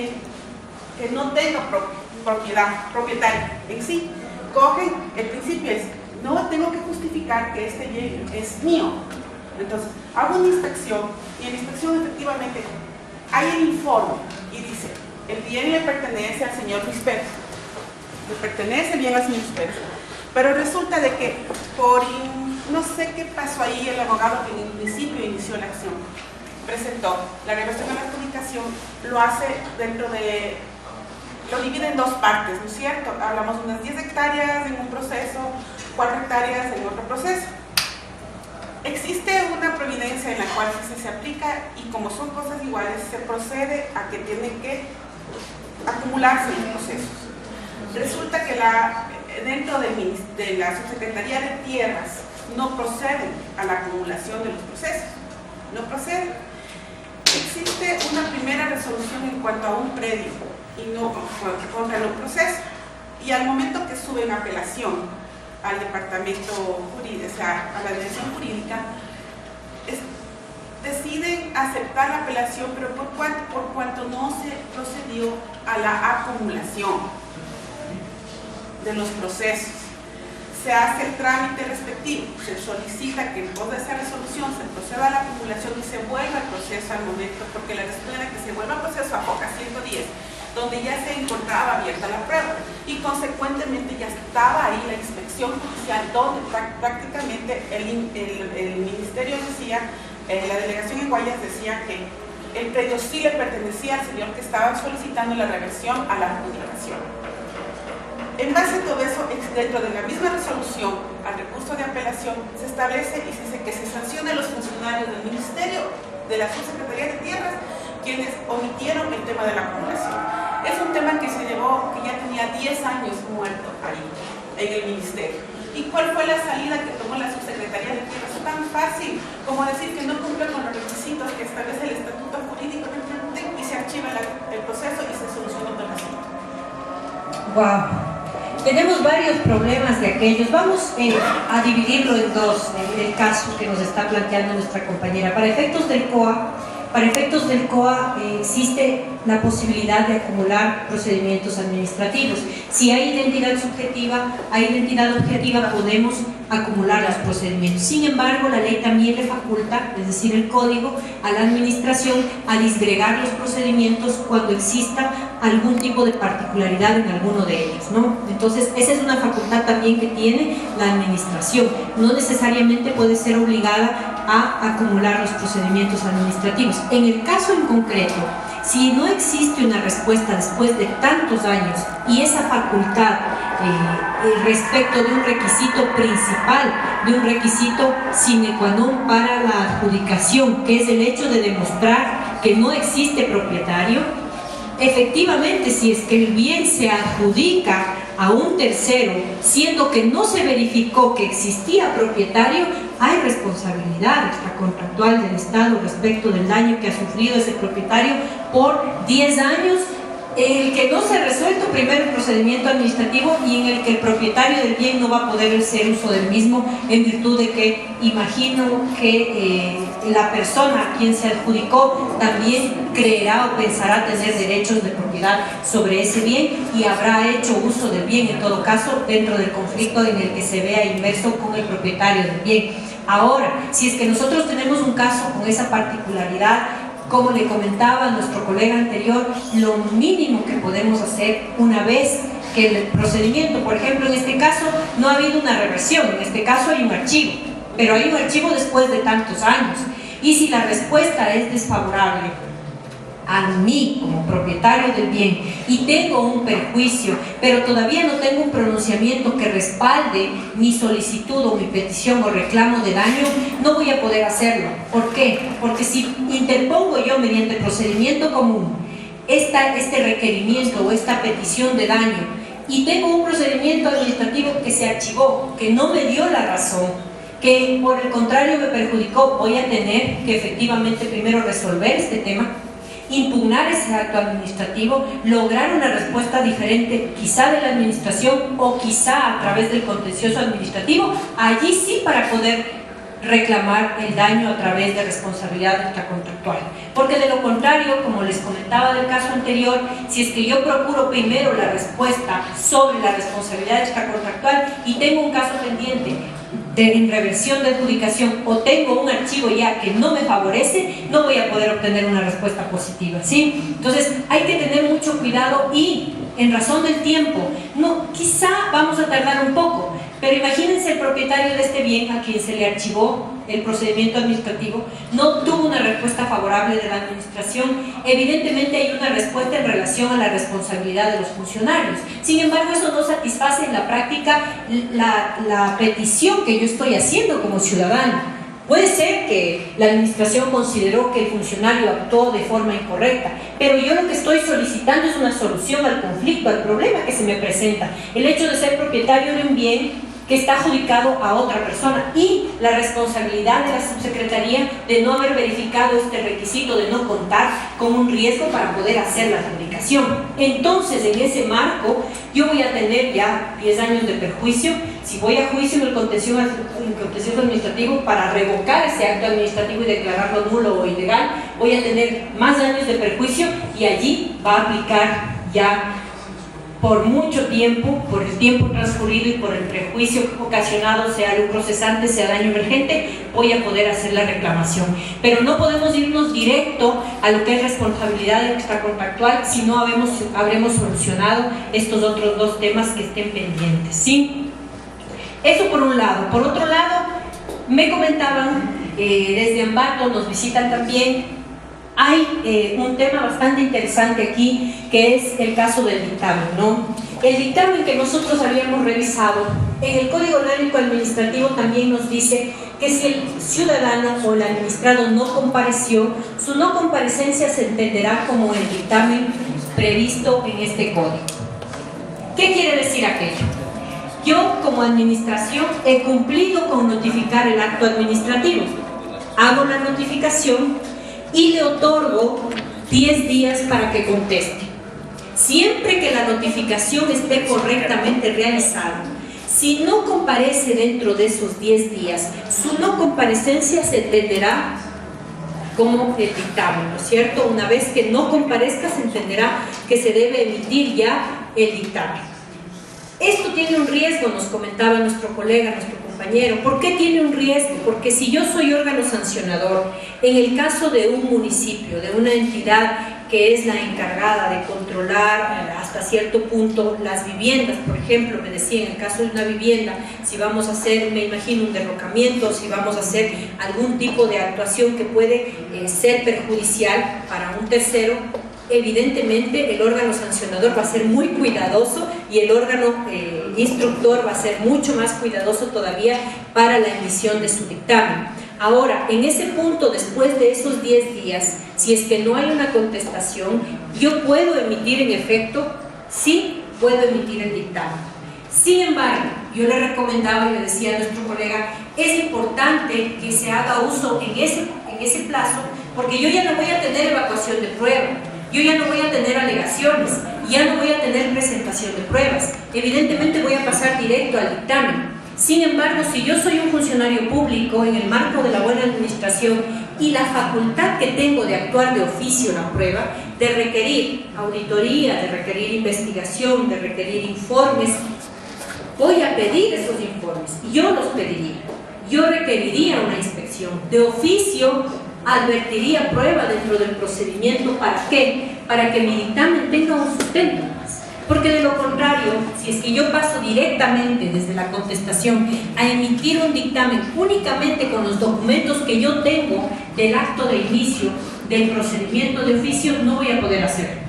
bien que no tenga propietario en sí. Cogen, el principio es, no tengo que justificar que este bien es mío. Entonces, hago una inspección y en la inspección efectivamente hay el informe y dice, el bien le pertenece al señor Luis Pérez. Le pertenece el bien al señor Luis Pérez. Pero resulta de que no sé qué pasó ahí, el abogado que en el principio inició la acción presentó la reversión de la adjudicación, lo hace lo divide en dos partes, ¿no es cierto? Hablamos de unas 10 hectáreas en un proceso, 4 hectáreas en otro proceso. Existe una providencia en la cual sí se aplica y como son cosas iguales, se procede a que tienen que acumularse los procesos. Resulta que dentro de la Subsecretaría de Tierras no proceden a la acumulación de los procesos, no proceden. Existe una primera resolución en cuanto a un predio y no contra los procesos, y al momento que suben apelación al departamento jurídico, o sea, a la dirección jurídica, deciden aceptar la apelación, pero por cuanto no se procedió a la acumulación de los procesos. Se hace el trámite respectivo, se solicita que en pos de esa resolución se proceda a la acumulación y se vuelva al proceso al momento, porque la respuesta era que se vuelva al proceso a FOCA 110, donde ya se encontraba abierta la prueba y consecuentemente ya estaba ahí la inspección judicial, donde prácticamente el ministerio decía, la delegación en Guayas decía que el predio sí le pertenecía al señor que estaba solicitando la reversión a la adjudicación. En base a todo eso, dentro de la misma resolución al recurso de apelación, se establece y se dice que se sancione a los funcionarios del Ministerio de la Subsecretaría de Tierras quienes omitieron el tema de la acumulación. Es un tema que se llevó, que ya tenía 10 años muerto ahí, en el Ministerio. ¿Y cuál fue la salida que tomó la Subsecretaría de Tierras? Es tan fácil como decir que no cumple con los requisitos que establece el estatuto jurídico y se archiva el proceso y se soluciona todo el asunto. Wow. Tenemos varios problemas de aquellos. Vamos a dividirlo en dos, el caso que nos está planteando nuestra compañera. Para efectos del COA existe la posibilidad de acumular procedimientos administrativos. Si hay identidad subjetiva, hay identidad objetiva, podemos acumular los procedimientos. Sin embargo, la ley también le faculta, es decir, el código, a la administración a disgregar los procedimientos cuando exista algún tipo de particularidad en alguno de ellos, ¿no? Entonces, esa es una facultad también que tiene la administración. No necesariamente puede ser obligada a acumular los procedimientos administrativos. En el caso en concreto, si no existe una respuesta después de tantos años y esa facultad respecto de un requisito principal, de un requisito sine qua non para la adjudicación, que es el hecho de demostrar que no existe propietario, efectivamente, si es que el bien se adjudica a un tercero, siendo que no se verificó que existía propietario, hay responsabilidad extracontractual del Estado respecto del daño que ha sufrido ese propietario por 10 años, en el que no se ha resuelto primero el procedimiento administrativo y en el que el propietario del bien no va a poder hacer uso del mismo, en virtud de que imagino que la persona a quien se adjudicó también creerá o pensará tener derechos de propiedad sobre ese bien y habrá hecho uso del bien, en todo caso, dentro del conflicto en el que se vea inmerso con el propietario del bien. Ahora, si es que nosotros tenemos un caso con esa particularidad, como le comentaba nuestro colega anterior, lo mínimo que podemos hacer una vez que el procedimiento, por ejemplo, en este caso no ha habido una reversión, en este caso hay un archivo, pero hay un archivo después de tantos años, y si la respuesta es desfavorable a mí como propietario del bien y tengo un perjuicio, pero todavía no tengo un pronunciamiento que respalde mi solicitud o mi petición o reclamo de daño, no voy a poder hacerlo. ¿Por qué? Porque si interpongo yo mediante procedimiento común este requerimiento o esta petición de daño y tengo un procedimiento administrativo que se archivó, que no me dio la razón, que por el contrario me perjudicó, voy a tener que efectivamente primero resolver este tema, impugnar ese acto administrativo, lograr una respuesta diferente, quizá de la administración o quizá a través del contencioso administrativo, allí sí para poder reclamar el daño a través de responsabilidad extracontractual. Porque de lo contrario, como les comentaba del caso anterior, si es que yo procuro primero la respuesta sobre la responsabilidad extracontractual y tengo un caso pendiente de reversión de adjudicación o tengo un archivo ya que no me favorece, no voy a poder obtener una respuesta positiva, ¿sí? Entonces hay que tener mucho cuidado y en razón del tiempo, quizá vamos a tardar un poco, pero imagínense el propietario de este bien a quien se le archivó el procedimiento administrativo, no tuvo una respuesta favorable de la administración. Evidentemente hay una respuesta en relación a la responsabilidad de los funcionarios. Sin embargo, eso no satisface en la práctica la petición que yo estoy haciendo como ciudadano. Puede ser que la administración consideró que el funcionario actuó de forma incorrecta, pero yo lo que estoy solicitando es una solución al conflicto, al problema que se me presenta. El hecho de ser propietario de un bien que está adjudicado a otra persona y la responsabilidad de la subsecretaría de no haber verificado este requisito, de no contar con un riesgo para poder hacer la adjudicación. Entonces, en ese marco, yo voy a tener ya 10 años de perjuicio. Si voy a juicio en el contencioso administrativo para revocar ese acto administrativo y declararlo nulo o ilegal, voy a tener más años de perjuicio y allí va a aplicar ya por mucho tiempo, por el tiempo transcurrido y por el prejuicio ocasionado, sea lucro cesante, sea daño emergente, voy a poder hacer la reclamación. Pero no podemos irnos directo a lo que es responsabilidad extracontractual si no habremos solucionado estos otros dos temas que estén pendientes, ¿sí? Eso por un lado. Por otro lado, me comentaban, desde Ambato nos visitan también. Hay un tema bastante interesante aquí, que es el caso del dictamen, ¿no? El dictamen que nosotros habíamos revisado, en el Código Orgánico Administrativo también nos dice que si el ciudadano o el administrado no compareció, su no comparecencia se entenderá como el dictamen previsto en este código. ¿Qué quiere decir aquello? Yo, como administración, he cumplido con notificar el acto administrativo. Hago la notificación y le otorgo 10 días para que conteste. Siempre que la notificación esté correctamente realizada, si no comparece dentro de esos 10 días, su no comparecencia se entenderá como el dictamen, ¿no es cierto? Una vez que no comparezca, se entenderá que se debe emitir ya el dictamen. Esto tiene un riesgo, nos comentaba nuestro colega, nuestro compañero. ¿Por qué tiene un riesgo? Porque si yo soy órgano sancionador, en el caso de un municipio, de una entidad que es la encargada de controlar hasta cierto punto las viviendas, por ejemplo, me decía, en el caso de una vivienda, si vamos a hacer, me imagino, un derrocamiento, si vamos a hacer algún tipo de actuación que puede ser perjudicial para un tercero, evidentemente el órgano sancionador va a ser muy cuidadoso y el órgano instructor va a ser mucho más cuidadoso todavía para la emisión de su dictamen. Ahora, en ese punto, después de esos 10 días, si es que no hay una contestación, yo puedo emitir en efecto, sí puedo emitir el dictamen. Sin embargo, yo le recomendaba y le decía a nuestro colega, es importante que se haga uso en ese plazo, porque yo ya no voy a tener evacuación de prueba. Yo ya no voy a tener alegaciones, ya no voy a tener presentación de pruebas. Evidentemente voy a pasar directo al dictamen. Sin embargo, si yo soy un funcionario público en el marco de la buena administración y la facultad que tengo de actuar de oficio la prueba, de requerir auditoría, de requerir investigación, de requerir informes, voy a pedir esos informes. Yo los pediría. Yo requeriría una inspección. De oficio, advertiría prueba dentro del procedimiento. ¿Para qué? Para que mi dictamen tenga un sustento más. Porque de lo contrario, si es que yo paso directamente desde la contestación a emitir un dictamen únicamente con los documentos que yo tengo del acto de inicio del procedimiento de oficio, no voy a poder hacerlo.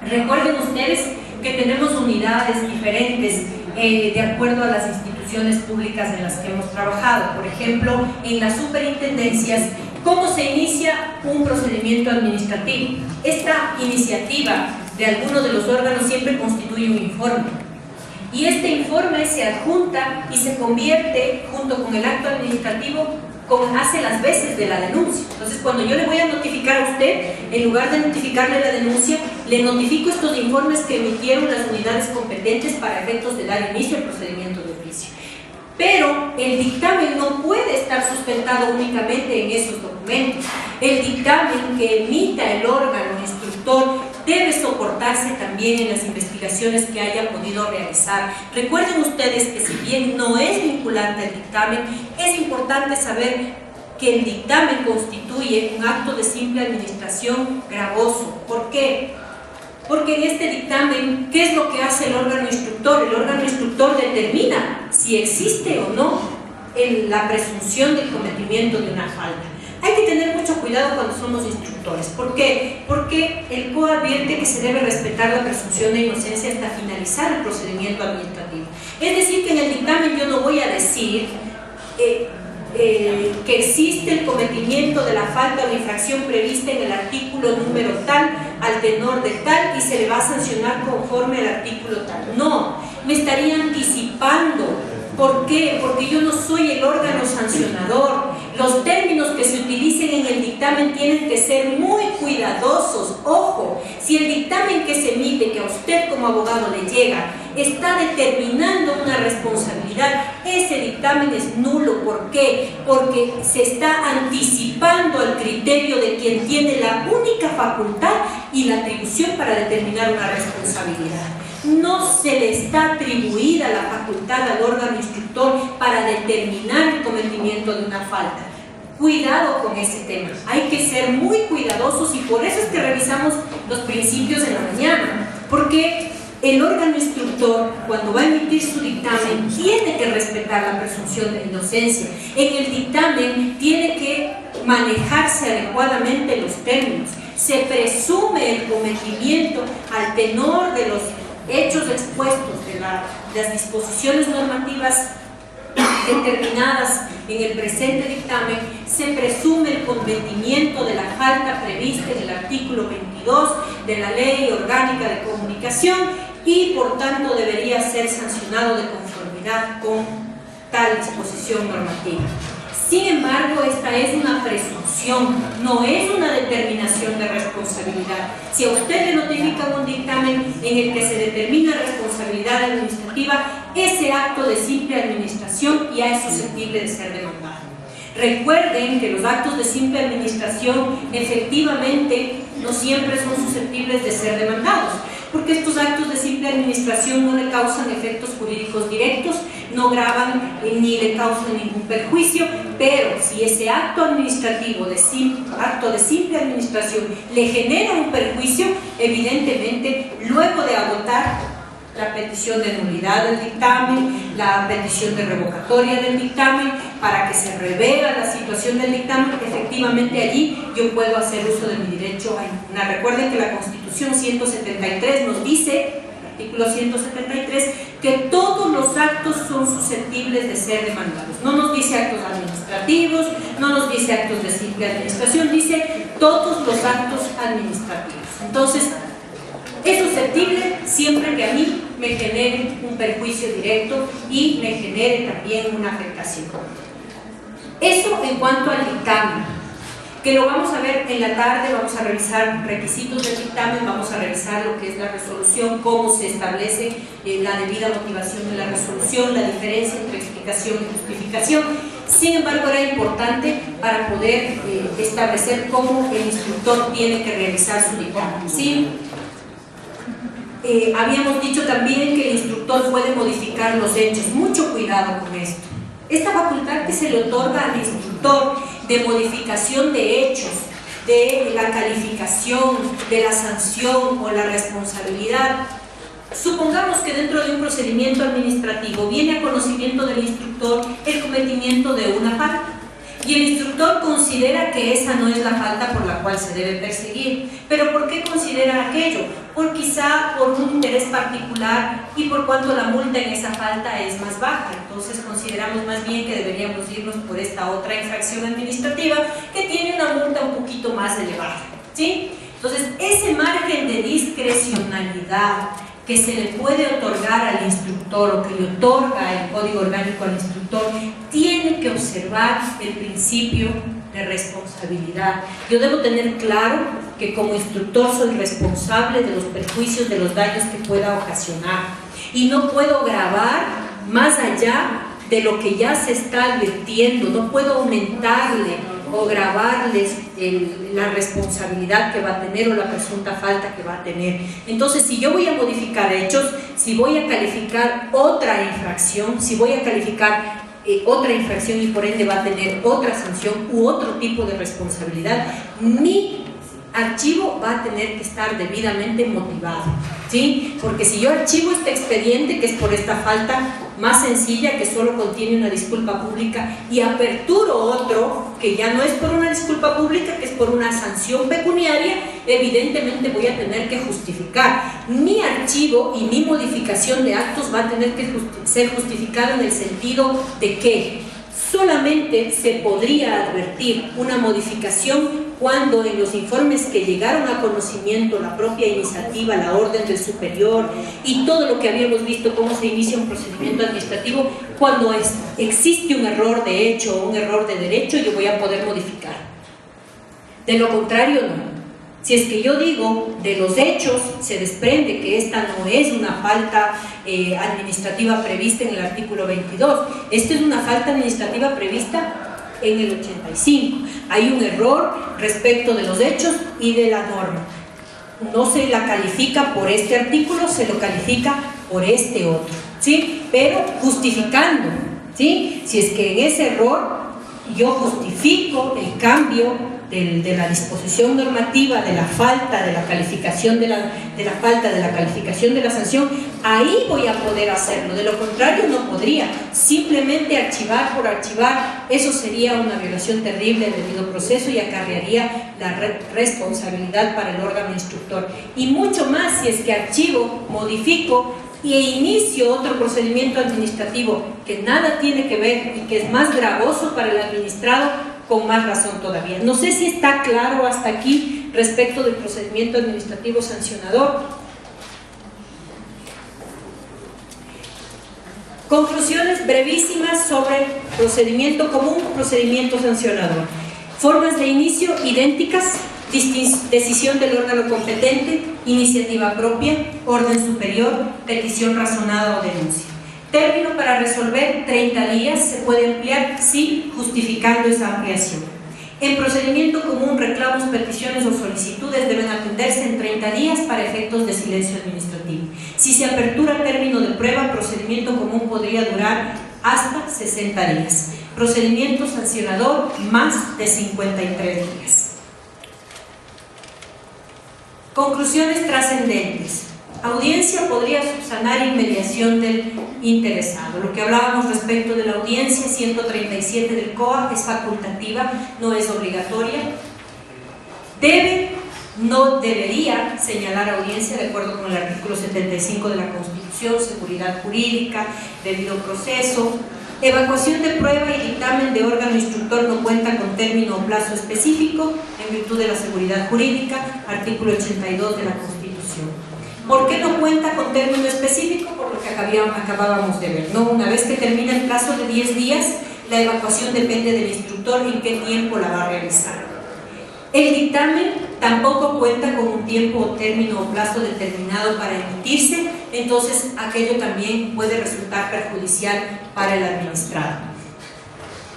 Recuerden ustedes que tenemos unidades diferentes de acuerdo a las instituciones públicas en las que hemos trabajado. Por ejemplo, en las superintendencias, ¿cómo se inicia un procedimiento administrativo? Esta iniciativa de algunos de los órganos siempre constituye un informe. Y este informe se adjunta y se convierte, junto con el acto administrativo, hace las veces de la denuncia. Entonces, cuando yo le voy a notificar a usted, en lugar de notificarle la denuncia, le notifico estos informes que emitieron las unidades competentes para efectos de dar inicio al procedimiento de oficio. Pero el dictamen no puede estar sustentado únicamente en esos documentos. El dictamen que emita el órgano instructor debe soportarse también en las investigaciones que haya podido realizar. Recuerden ustedes que si bien no es vinculante el dictamen, es importante saber que el dictamen constituye un acto de simple administración gravoso. ¿Por qué? Porque en este dictamen, ¿qué es lo que hace el órgano instructor? El órgano instructor determina si existe o no la presunción del cometimiento de una falta. Hay que tener mucho cuidado cuando somos instructores. ¿Por qué? Porque el COA advierte que se debe respetar la presunción de inocencia hasta finalizar el procedimiento administrativo. Es decir, que en el dictamen yo no voy a decir que existe el cometimiento de la falta o infracción prevista en el artículo número tal, al tenor de tal, y se le va a sancionar conforme al artículo tal. No, me estaría anticipando. ¿Por qué? Porque yo no soy el órgano sancionador. Los términos que se utilicen en el dictamen tienen que ser muy cuidadosos. Ojo, si el dictamen que se emite, que a usted como abogado le llega, está determinando una responsabilidad, ese dictamen es nulo. ¿Por qué? Porque se está anticipando al criterio de quien tiene la única facultad y la atribución para determinar una responsabilidad. No se le está atribuida la facultad al órgano instructor para determinar el cometimiento de una falta. Cuidado con ese tema, hay que ser muy cuidadosos y por eso es que revisamos los principios en la mañana, porque el órgano instructor, cuando va a emitir su dictamen, tiene que respetar la presunción de inocencia. En el dictamen tiene que manejarse adecuadamente los términos. Se presume el cometimiento al tenor de los hechos expuestos de las disposiciones normativas determinadas en el presente dictamen. Se presume el cometimiento de la falta prevista en el artículo 22 de la Ley Orgánica de Comunicación y por tanto debería ser sancionado de conformidad con tal disposición normativa. Sin embargo, esta es una presunción, no es una determinación de responsabilidad. Si a usted le notifican un dictamen en el que se determina responsabilidad administrativa, ese acto de simple administración ya es susceptible de ser demandado. Recuerden que los actos de simple administración efectivamente no siempre son susceptibles de ser demandados, porque estos actos de simple administración no le causan efectos jurídicos directos, no gravan ni le causan ningún perjuicio, pero si ese acto administrativo, acto de simple administración, le genera un perjuicio, evidentemente, luego de agotar la petición de nulidad del dictamen, la petición de revocatoria del dictamen, para que se revela la situación del dictamen, efectivamente allí yo puedo hacer uso de mi derecho a impugnar. Recuerden que la Constitución 173 nos dice, artículo 173, que todos los actos son susceptibles de ser demandados. No nos dice actos administrativos, no nos dice actos de simple administración, dice todos los actos administrativos. Entonces, es susceptible siempre que a mí me genere un perjuicio directo y me genere también una afectación. Eso en cuanto al dictamen, que lo vamos a ver en la tarde. Vamos a revisar requisitos del dictamen, vamos a revisar lo que es la resolución, cómo se establece la debida motivación de la resolución, la diferencia entre explicación y justificación. Sin embargo, era importante para poder establecer cómo el instructor tiene que realizar su dictamen, ¿sí? Habíamos dicho también que el instructor puede modificar los hechos. Mucho cuidado con esto. Esta facultad que se le otorga al instructor de modificación de hechos, de la calificación, de la sanción o la responsabilidad. Supongamos que dentro de un procedimiento administrativo viene a conocimiento del instructor el cometimiento de una falta y el instructor considera que esa no es la falta por la cual se debe perseguir. ¿Pero por qué considera aquello? Quizá por un interés particular y por cuanto la multa en esa falta es más baja. Entonces consideramos más bien que deberíamos irnos por esta otra infracción administrativa que tiene una multa un poquito más elevada, ¿sí? Entonces, ese margen de discrecionalidad que se le puede otorgar al instructor o que le otorga el Código Orgánico al instructor, tiene que observar el principio de responsabilidad. Yo debo tener claro que como instructor soy responsable de los perjuicios, de los daños que pueda ocasionar y no puedo gravar más allá de lo que ya se está advirtiendo, no puedo aumentarle o grabarles la responsabilidad que va a tener o la presunta falta que va a tener. Entonces, si yo voy a modificar hechos, si voy a calificar otra infracción, si voy a calificar otra infracción y por ende va a tener otra sanción u otro tipo de responsabilidad, mi archivo va a tener que estar debidamente motivado, ¿sí? Porque si yo archivo este expediente, que es por esta falta más sencilla, que solo contiene una disculpa pública, y aperturo otro, que ya no es por una disculpa pública, que es por una sanción pecuniaria, evidentemente voy a tener que justificar. Mi archivo y mi modificación de actos va a tener que ser justificado en el sentido de que solamente se podría advertir una modificación cuando en los informes que llegaron a conocimiento, la propia iniciativa, la orden del superior y todo lo que habíamos visto, cómo se inicia un procedimiento administrativo, cuando existe un error de hecho o un error de derecho, yo voy a poder modificar. De lo contrario, no. Si es que yo digo de los hechos, se desprende que esta no es una falta administrativa prevista en el artículo 22, esta es una falta administrativa prevista en el 85. Hay un error respecto de los hechos y de la norma. No se la califica por este artículo, se lo califica por este otro, ¿sí? Pero justificando, ¿sí? Si es que en ese error yo justifico el cambio de la disposición normativa, de la falta, de la calificación de la falta, de la calificación de la sanción, ahí voy a poder hacerlo. De lo contrario no podría. Simplemente archivar por archivar, eso sería una violación terrible del debido proceso y acarrearía la responsabilidad para el órgano instructor. Y mucho más si es que archivo, modifico e inicio otro procedimiento administrativo que nada tiene que ver y que es más gravoso para el administrado, con más razón todavía. No sé si está claro hasta aquí respecto del procedimiento administrativo sancionador. Conclusiones brevísimas sobre procedimiento común, procedimiento sancionador. Formas de inicio idénticas, decisión del órgano competente, iniciativa propia, orden superior, petición razonada o denuncia. Término para resolver 30 días, se puede ampliar sí, justificando esa ampliación. En procedimiento común, reclamos, peticiones o solicitudes deben atenderse en 30 días para efectos de silencio administrativo. Si se apertura término de prueba, procedimiento común podría durar hasta 60 días. Procedimiento sancionador, más de 53 días. Conclusiones trascendentes. Audiencia podría subsanar inmediación del interesado. Lo que hablábamos respecto de la audiencia 137 del COA es facultativa, no es obligatoria. No debería señalar audiencia de acuerdo con el artículo 75 de la Constitución, seguridad jurídica, debido proceso. Evacuación de prueba y dictamen de órgano instructor no cuenta con término o plazo específico en virtud de la seguridad jurídica, artículo 82 de la Constitución. ¿Por qué no cuenta con término específico? Por lo que acabábamos de ver, ¿no? Una vez que termina el plazo de 10 días, la evacuación depende del instructor en qué tiempo la va a realizar. El dictamen tampoco cuenta con un tiempo o término o plazo determinado para emitirse, entonces aquello también puede resultar perjudicial para el administrado.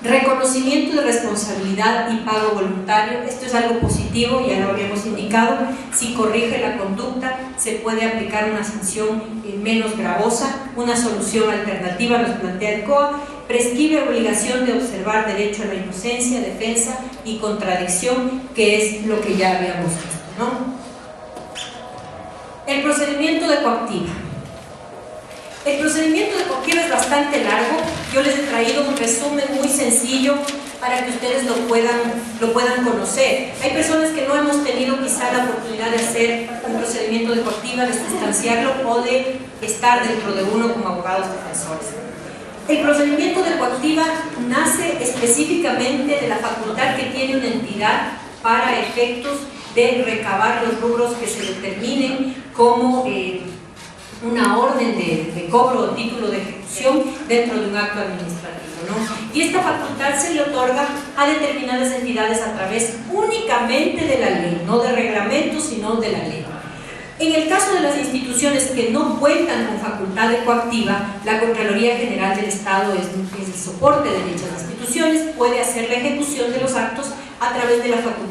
Reconocimiento de responsabilidad y pago voluntario, esto es algo positivo, ya lo habíamos indicado. Si corrige la conducta, se puede aplicar una sanción menos gravosa. Una solución alternativa nos plantea el COA, prescribe obligación de observar derecho a la inocencia, defensa y contradicción, que es lo que ya habíamos visto, ¿no? El procedimiento de coactiva. El procedimiento de coactiva es bastante largo. Yo les he traído un resumen muy sencillo para que ustedes lo puedan conocer. Hay personas que no hemos tenido quizá la oportunidad de hacer un procedimiento de coactiva, de sustanciarlo o de estar dentro de uno como abogados defensores. El procedimiento de coactiva nace específicamente de la facultad que tiene una entidad para efectos de recabar los rubros que se determinen como una orden de cobro o título de ejecución dentro de un acto administrativo, ¿no? Y esta facultad se le otorga a determinadas entidades a través únicamente de la ley, no de reglamentos, sino de la ley. En el caso de las instituciones que no cuentan con facultad de coactiva, la Contraloría General del Estado es el soporte de dichas instituciones, puede hacer la ejecución de los actos a través de la facultad